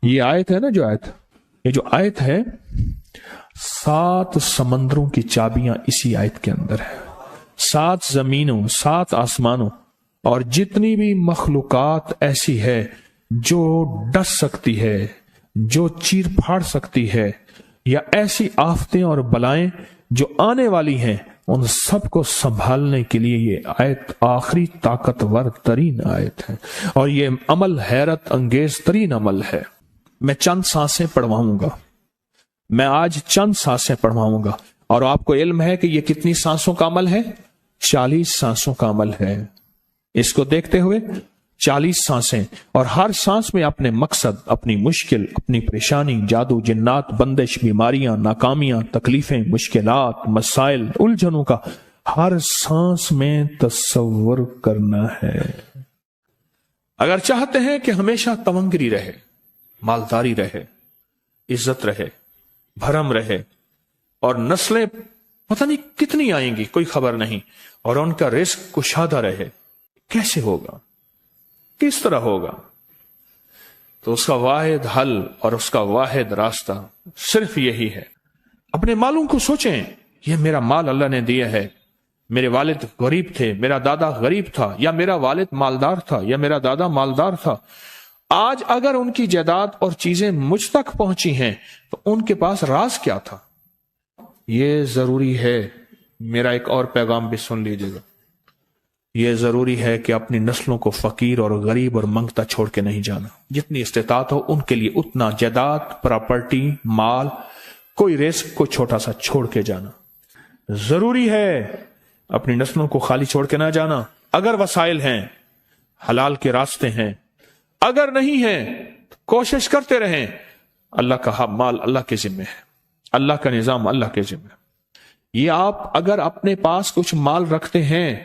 یہ آیت ہے نا یہ جو آیت ہے 7 سمندروں کی چابیاں اسی آیت کے اندر ہے. 7 زمینوں 7 آسمانوں اور جتنی بھی مخلوقات ایسی ہے جو ڈس سکتی ہے، جو چیر پھاڑ سکتی ہے، یا ایسی آفتیں اور بلائیں جو آنے والی ہیں، ان سب کو سنبھالنے کے لیے یہ آیت آخری طاقتور ترین آیت ہے، اور یہ عمل حیرت انگیز ترین عمل ہے. میں چند سانسیں پڑھواؤں گا، میں آج چند سانسیں پڑھواؤں گا، اور آپ کو علم ہے کہ یہ کتنی سانسوں کا عمل ہے؟ 40 سانسوں کا عمل ہے. اس کو دیکھتے ہوئے 40 سانسیں، اور ہر سانس میں اپنے مقصد، اپنی مشکل، اپنی پریشانی، جادو، جنات، بندش، بیماریاں، ناکامیاں، تکلیفیں، مشکلات، مسائل، الجھنوں کا ہر سانس میں تصور کرنا ہے. اگر چاہتے ہیں کہ ہمیشہ تونگری رہے، مالداری رہے، عزت رہے، بھرم رہے، اور نسلیں پتہ نہیں کتنی آئیں گی کوئی خبر نہیں، اور ان کا رزق کشادہ رہے، کیسے ہوگا؟ کس طرح ہوگا؟ تو اس کا واحد حل اور اس کا واحد راستہ صرف یہی ہے. اپنے مالوں کو سوچیں، یہ میرا مال اللہ نے دیا ہے. میرے والد غریب تھے، میرا دادا غریب تھا، یا میرا والد مالدار تھا، یا میرا دادا مالدار تھا. آج اگر ان کی جائیداد اور چیزیں مجھ تک پہنچی ہیں تو ان کے پاس راز کیا تھا؟ یہ ضروری ہے. میرا ایک اور پیغام بھی سن لیجیے گا. یہ ضروری ہے کہ اپنی نسلوں کو فقیر اور غریب اور منگتا چھوڑ کے نہیں جانا. جتنی استطاعت ہو ان کے لیے اتنا جائیداد، پراپرٹی، مال، کوئی رزق کو چھوٹا سا چھوڑ کے جانا ضروری ہے. اپنی نسلوں کو خالی چھوڑ کے نہ جانا. اگر وسائل ہیں، حلال کے راستے ہیں، اگر نہیں ہیں کوشش کرتے رہیں. اللہ کا مال اللہ کے ذمہ ہے، اللہ کا نظام اللہ کے ذمہ ہے. یہ آپ اگر اپنے پاس کچھ مال رکھتے ہیں،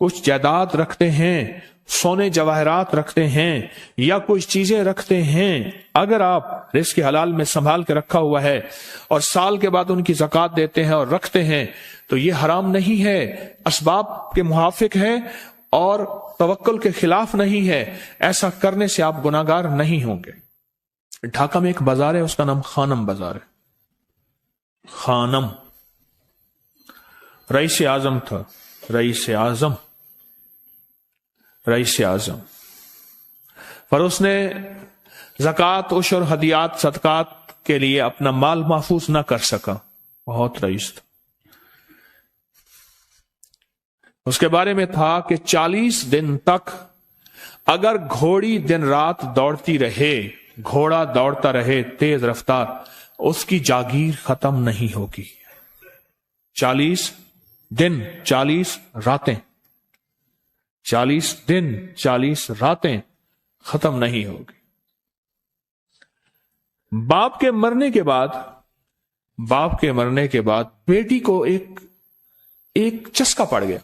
کچھ جائیداد رکھتے ہیں، سونے جواہرات رکھتے ہیں، یا کچھ چیزیں رکھتے ہیں، اگر آپ رزق حلال میں سنبھال کے رکھا ہوا ہے اور سال کے بعد ان کی زکوٰۃ دیتے ہیں اور رکھتے ہیں، تو یہ حرام نہیں ہے، اسباب کے موافق ہے اور توکل کے خلاف نہیں ہے. ایسا کرنے سے آپ گناہگار نہیں ہوں گے. ڈھاکہ میں ایک بازار ہے، اس کا نام خانم بازار ہے. خانم رئیس اعظم تھا، رئیس اعظم. پر اس نے زکوٰۃ، عشر، ہدیات، صدقات کے لیے اپنا مال محفوظ نہ کر سکا. بہت رئیس تھا. اس کے بارے میں تھا کہ 40 دن تک اگر گھوڑی دن رات دوڑتی رہے، گھوڑا دوڑتا رہے تیز رفتار، اس کی جاگیر ختم نہیں ہوگی. 40 دن 40 راتیں، 40 دن 40 راتیں ختم نہیں ہوگی. باپ کے مرنے کے بعد بیٹی کو ایک چسکا پڑ گیا.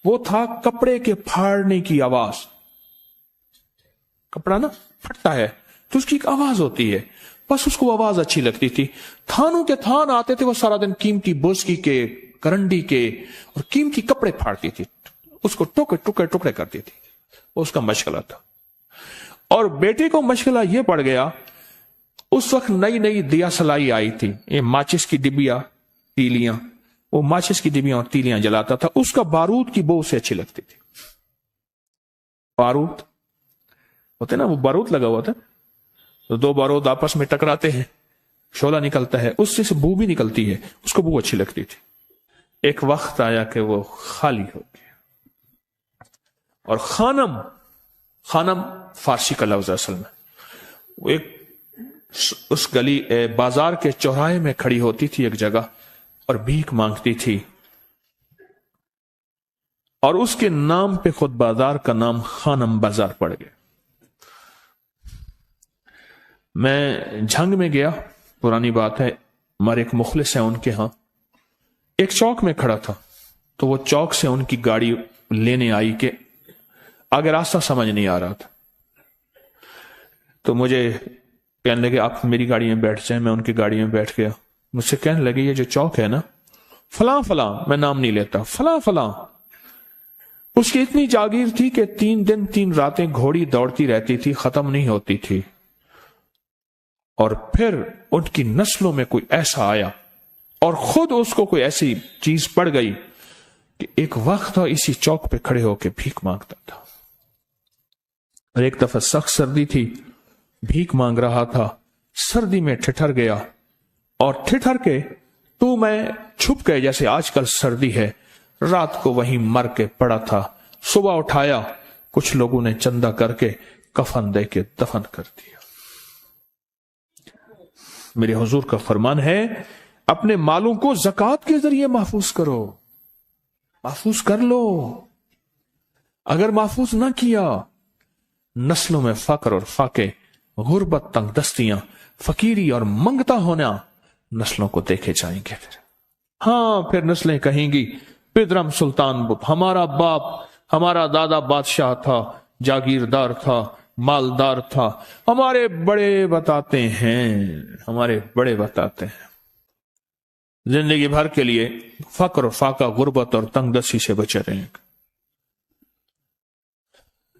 وہ تھا کپڑے کے پھاڑنے کی آواز. کپڑا نا پھٹتا ہے تو اس کی ایک آواز ہوتی ہے، بس اس کو آواز اچھی لگتی تھی. تھانوں کے تھان آتے تھے، وہ سارا دن قیمتی بوسکی کے، کرنڈی کے اور قیمتی کپڑے پھاڑتی تھی، اس کو ٹکڑے کرتی تھی. اس کا مشغلہ تھا. اور بیٹے کو مشغلہ یہ پڑ گیا، اس وقت نئی دیا سلائی آئی تھی، یہ ماچس کی ڈبیاں، تیلیاں، وہ ماچس کی ڈبیاں اور تیلیاں جلاتا تھا. اس کا بارود کی بو سے اچھی لگتی تھی. بارود ہوتے نا، وہ بارود لگا ہوا تھا، تو 2 بارود آپس میں ٹکراتے ہیں، شعلہ نکلتا ہے، اس سے بو بھی نکلتی ہے، اس کو بو اچھی لگتی تھی. ایک وقت آیا کہ وہ خالی ہو گیا. اور خانم فارسی کا لفظ اصل میں، وہ ایک اس گلی بازار کے چوراہے میں کھڑی ہوتی تھی ایک جگہ اور بھیک مانگتی تھی، اور اس کے نام پہ خود بازار کا نام خانم بازار پڑ گیا. میں جھنگ میں گیا، پرانی بات ہے، ہمارے ایک مخلص ہیں ان کے ہاں، ایک چوک میں کھڑا تھا. تو وہ چوک سے ان کی گاڑی لینے آئی کہ آگے راستہ سمجھ نہیں آ رہا تھا. تو مجھے کہنے لگے آپ میری گاڑی میں بیٹھ جائیں. میں ان کی گاڑی میں بیٹھ گیا. مجھ سے کہنے لگے یہ جو چوک ہے نا، فلاں فلاں، میں نام نہیں لیتا، فلاں فلاں، اس کی اتنی جاگیر تھی کہ 3 دن 3 راتیں گھوڑی دوڑتی رہتی تھی، ختم نہیں ہوتی تھی. اور پھر ان کی نسلوں میں کوئی ایسا آیا اور خود اس کو کوئی ایسی چیز پڑ گئی کہ ایک وقت تھا اسی چوک پہ کھڑے ہو کے بھیک مانگتا تھا. اور ایک دفعہ سخت سردی تھی، بھیک مانگ رہا تھا، سردی میں ٹھٹر گیا اور ٹھٹر کے تو میں چھپ گئے جیسے آج کل سردی ہے. رات کو وہیں مر کے پڑا تھا. صبح اٹھایا، کچھ لوگوں نے چندہ کر کے کفن دے کے دفن کر دیا. میرے حضور کا فرمان ہے اپنے مالوں کو زکوٰۃ کے ذریعے محفوظ کرو، محفوظ کر لو. اگر محفوظ نہ کیا، نسلوں میں فقر اور فاقے، غربت، تنگ دستیاں، فقیری اور منگتا ہونا نسلوں کو دیکھے جائیں گے. پھر نسلیں کہیں گی پدرم سلطان بت، ہمارا باپ، ہمارا دادا بادشاہ تھا، جاگیردار تھا، مالدار تھا. ہمارے بڑے بتاتے ہیں زندگی بھر کے لیے فقر و فاقہ، غربت اور تنگ دستی سے بچے رہیں گے.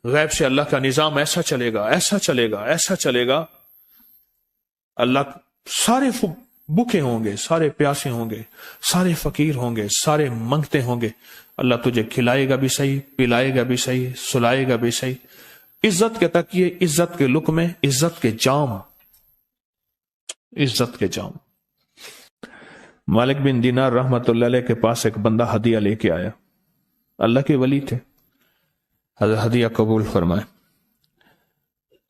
غیب سے اللہ کا نظام ایسا چلے گا، ایسا چلے گا، ایسا چلے گا. اللہ سارے بھوکے ہوں گے، سارے پیاسے ہوں گے، سارے فقیر ہوں گے، سارے منگتے ہوں گے. اللہ تجھے کھلائے گا بھی صحیح، پلائے گا بھی صحیح، سلائے گا بھی صحیح. عزت کے تکیے، عزت کے لقمے، عزت کے جام، عزت کے جام. مالک بن دینار رحمت اللہ علیہ کے پاس ایک بندہ ہدیہ لے کے آیا. اللہ کے ولی تھے. حضرت ہدیہ قبول فرمائے.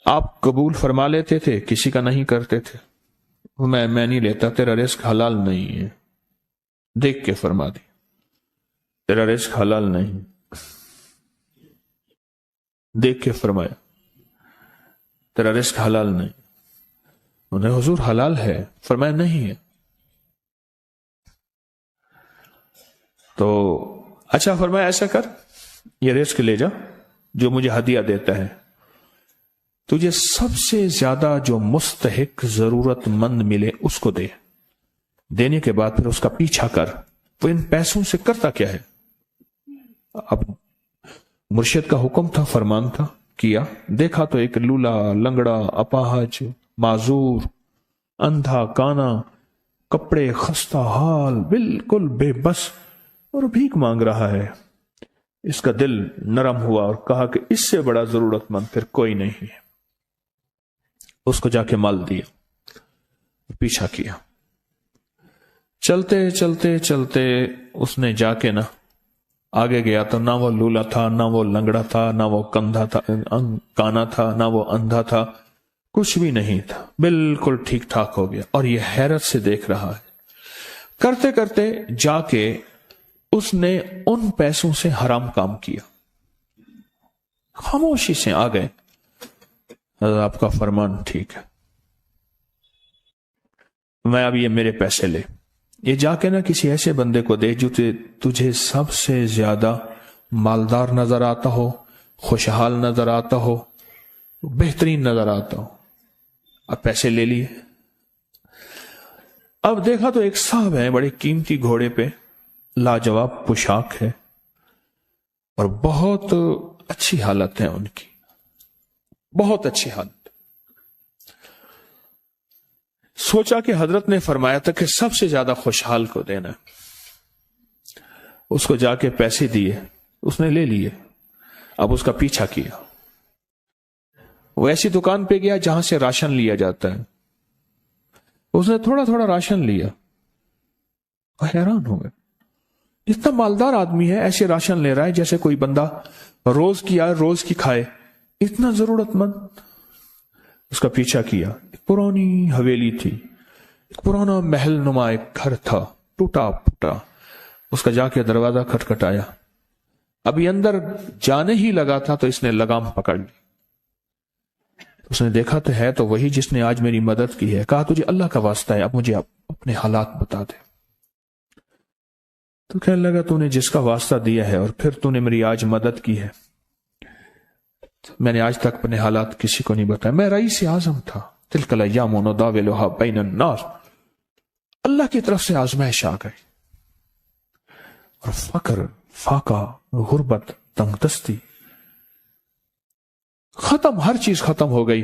آپ قبول فرما لیتے تھے، کسی کا نہیں کرتے تھے. میں نہیں لیتا، تیرا رزق حلال نہیں ہے. دیکھ کے فرما دی، تیرا رزق حلال نہیں. دیکھ کے فرمایا تیرا رزق حلال نہیں. انہیں حضور حلال ہے، فرمایا نہیں ہے. تو اچھا فرمایا ایسا کر، یہ رزق لے جا جو مجھے ہدیہ دیتا ہے. تجھے سب سے زیادہ جو مستحق ضرورت مند ملے اس کو دے. دینے کے بعد پھر اس کا پیچھا کر. وہ ان پیسوں سے کرتا کیا ہے؟ اب مرشد کا حکم تھا، فرمان تھا، کیا. دیکھا تو ایک لولا، لنگڑا، اپاہج، معذور، اندھا، کانا، کپڑے خستہ حال، بالکل بے بس، اور بھیک مانگ رہا ہے. اس کا دل نرم ہوا اور کہا کہ اس سے بڑا ضرورت مند پھر کوئی نہیں ہے. اس کو جا کے مال دیا، پیچھا کیا. چلتے چلتے چلتے اس نے جا کے آگے گیا تو نہ وہ لولا تھا، نہ وہ لنگڑا تھا، نہ وہ کندھا تھا، کانا تھا، نہ وہ اندھا تھا، کچھ بھی نہیں تھا. بالکل ٹھیک ٹھاک ہو گیا اور یہ حیرت سے دیکھ رہا ہے. کرتے کرتے جا کے اس نے ان پیسوں سے حرام کام کیا. خاموشی سے آ گئے، آپ کا فرمان ٹھیک ہے، میں اب یہ میرے پیسے لے. یہ جا کے کسی ایسے بندے کو دے جو تجھے سب سے زیادہ مالدار نظر آتا ہو، خوشحال نظر آتا ہو، بہترین نظر آتا ہو. اب پیسے لے لیے. اب دیکھا تو ایک صاحب ہیں، بڑے قیمتی گھوڑے پہ، لاجواب پوشاک ہے اور بہت اچھی حالت ہے ان کی، بہت اچھی حالت. سوچا کہ حضرت نے فرمایا تھا کہ سب سے زیادہ خوشحال کو دینا. اس کو جا کے پیسے دیے، اس نے لے لیے. اب اس کا پیچھا کیا. وہ ایسی دکان پہ گیا جہاں سے راشن لیا جاتا ہے. اس نے تھوڑا تھوڑا راشن لیا. وہ حیران ہو گئے، اتنا مالدار آدمی ہے، ایسے راشن لے رہا ہے جیسے کوئی بندہ روز کی آئے روز کی کھائے، اتنا ضرورت مند. اس کا پیچھا کیا. ایک پرانی حویلی تھی، ایک پرانا محل نما ایک گھر تھا، ٹوٹا پھوٹا. اس کا جا کے دروازہ کھٹکھٹایا. ابھی اندر جانے ہی لگا تھا تو اس نے لگام پکڑ لی. اس نے دیکھا تو ہے تو وہی جس نے آج میری مدد کی ہے. کہا تجھے اللہ کا واسطہ ہے، اب مجھے اپنے حالات بتا دے. تو کہنے لگا تو نے جس کا واسطہ دیا ہے اور پھر تو نے میری آج مدد کی ہے، میں نے آج تک اپنے حالات کسی کو نہیں بتایا. میں رئیس اعظم تھا. تلک الایام نداولها بین الناس. اللہ کی طرف سے آزمائش آ گئی اور فقر، فاقہ، غربت، تنگ دستی ختم، ہر چیز ختم ہو گئی.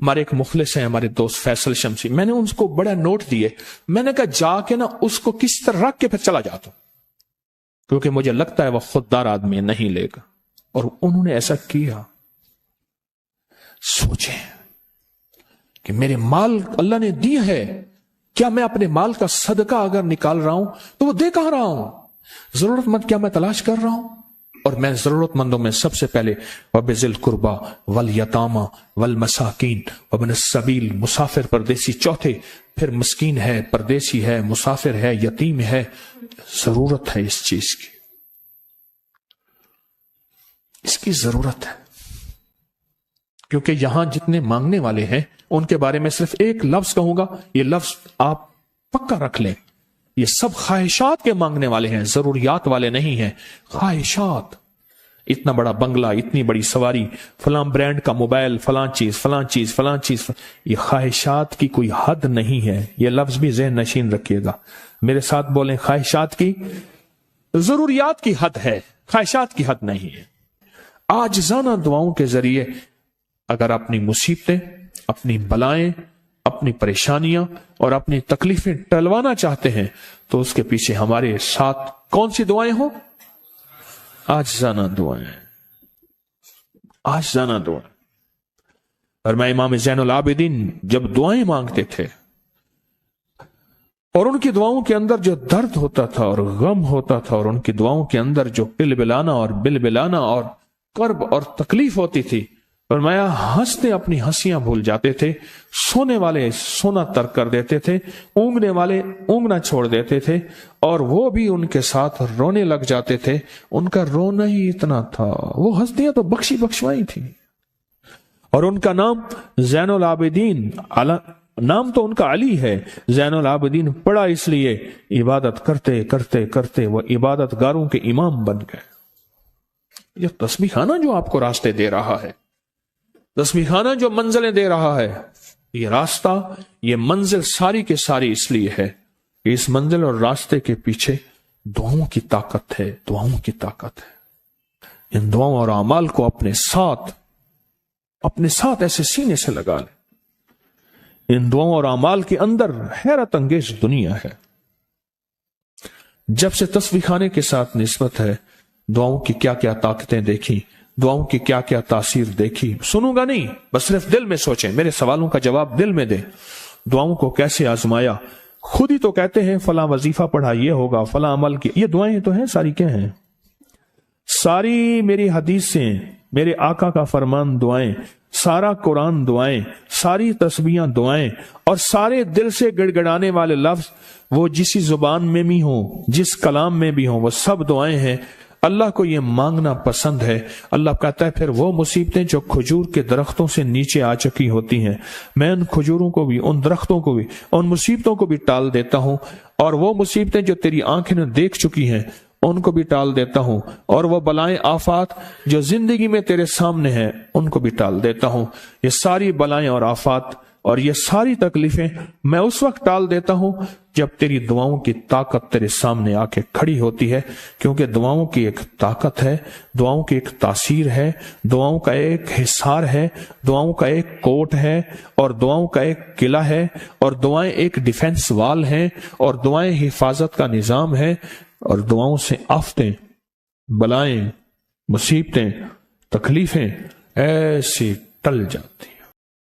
ہمارے ایک مخلص ہیں ہمارے دوست فیصل شمسی، میں نے ان کو بڑا نوٹ دیے، میں نے کہا جا کے نا اس کو کس طرح رکھ کے پھر چلا جاتا ہوں، کیونکہ مجھے لگتا ہے وہ خوددار آدمی نہیں لے گا، اور انہوں نے ایسا کیا۔ سوچیں کہ میرے مال اللہ نے دی ہے، کیا میں اپنے مال کا صدقہ اگر نکال رہا ہوں تو وہ دے کہاں رہا ہوں؟ ضرورت مند کیا میں تلاش کر رہا ہوں؟ اور میں ضرورت مندوں میں سب سے پہلے وَبِذِي الْقُرْبَى وَالْيَتَامَى وَالْمَسَاكِينَ وَابْنِ السَّبِيلِ، مسافر پردیسی چوتھے، پھر مسکین ہے، پردیسی ہے، مسافر ہے، یتیم ہے، ضرورت ہے اس چیز کی، اس کی ضرورت ہے۔ کیونکہ یہاں جتنے مانگنے والے ہیں ان کے بارے میں صرف ایک لفظ کہوں گا، یہ لفظ آپ پکا رکھ لیں، یہ سب خواہشات کے مانگنے والے ہیں، ضروریات والے نہیں ہیں، خواہشات۔ اتنا بڑا بنگلہ، اتنی بڑی سواری، فلاں برانڈ کا موبائل، فلاں چیز فلاں چیز فلاں چیز، یہ خواہشات کی کوئی حد نہیں ہے، یہ لفظ بھی ذہن نشین رکھیے گا، میرے ساتھ بولیں، خواہشات کی، ضروریات کی حد ہے، خواہشات کی حد نہیں ہے۔ عاجزانہ دعاؤں کے ذریعے اگر اپنی مصیبتیں، اپنی بلائیں، اپنی پریشانیاں اور اپنی تکلیفیں ٹلوانا چاہتے ہیں تو اس کے پیچھے ہمارے ساتھ کون سی دعائیں ہوں؟ عاجزانہ دعائیں، عاجزانہ دعائیں۔ اور میں امام زین العابدین جب دعائیں مانگتے تھے اور ان کی دعاؤں کے اندر جو درد ہوتا تھا اور غم ہوتا تھا، اور ان کی دعاؤں کے اندر جو بلبلانا اور بلبلانا اور کرب اور تکلیف ہوتی تھی، فرمایا ہنستے اپنی ہنسیاں بھول جاتے تھے، سونے والے سونا ترک کر دیتے تھے، اونگنے والے اونگنا چھوڑ دیتے تھے، اور وہ بھی ان کے ساتھ رونے لگ جاتے تھے۔ ان کا رونا ہی اتنا تھا، وہ ہنسیاں تو بخشی بخشوائی تھی، اور ان کا نام زین العابدین، نام تو ان کا علی ہے، زین العابدین پڑا اس لیے عبادت کرتے کرتے کرتے وہ عبادت گاروں کے امام بن گئے۔ یہ تسبیح خانہ جو آپ کو راستے دے رہا ہے، تسبیح خانہ جو منزلیں دے رہا ہے، یہ راستہ، یہ منزل ساری کے ساری اس لیے ہے کہ اس منزل اور راستے کے پیچھے دعاؤں کی طاقت ہے، دعاؤں کی طاقت ہے۔ ان دعاؤں اور اعمال کو اپنے ساتھ ایسے سینے سے لگا لیں۔ ان دعاؤں اور اعمال کے اندر حیرت انگیز دنیا ہے۔ جب سے تسبیح خانے کے ساتھ نسبت ہے، دعاؤں کی کیا کیا طاقتیں دیکھی، دعاؤں کی کیا کیا تاثیر دیکھی، سنوں گا نہیں، بس صرف دل میں سوچیں، میرے سوالوں کا جواب دل میں دیں۔ دعاؤں کو کیسے آزمایا، خود ہی تو کہتے ہیں فلاں وظیفہ پڑھا یہ ہوگا، فلاں عمل کی، یہ دعائیں تو ہیں، ساری کیا ہیں؟ ساری میری حدیثیں، میرے آقا کا فرمان دعائیں، سارا قرآن دعائیں، ساری تسبیحاں دعائیں، اور سارے دل سے گڑ گڑانے والے لفظ وہ جسی زبان میں بھی ہوں، جس کلام میں بھی ہوں، وہ سب دعائیں ہیں۔ اللہ کو یہ مانگنا پسند ہے۔ اللہ کہتا ہے پھر وہ مصیبتیں جو کھجور کے درختوں سے نیچے آ چکی ہوتی ہیں، میں ان کھجوروں کو بھی، ان درختوں کو بھی، ان مصیبتوں کو بھی ٹال دیتا ہوں، اور وہ مصیبتیں جو تیری آنکھیں نے دیکھ چکی ہیں ان کو بھی ٹال دیتا ہوں، اور وہ بلائیں آفات جو زندگی میں تیرے سامنے ہیں ان کو بھی ٹال دیتا ہوں۔ یہ ساری بلائیں اور آفات اور یہ ساری تکلیفیں میں اس وقت ٹال دیتا ہوں جب تیری دعاؤں کی طاقت تیرے سامنے آ کے کھڑی ہوتی ہے، کیونکہ دعاؤں کی ایک طاقت ہے، دعاؤں کی ایک تاثیر ہے، دعاؤں کا ایک حصار ہے، دعاؤں کا ایک کوٹ ہے، اور دعاؤں کا ایک قلعہ ہے، اور دعائیں ایک ڈیفنس وال ہیں، اور دعائیں حفاظت کا نظام ہے، اور دعاؤں سے آفتیں، بلائیں، مصیبتیں، تکلیفیں ایسی ٹل جاتی۔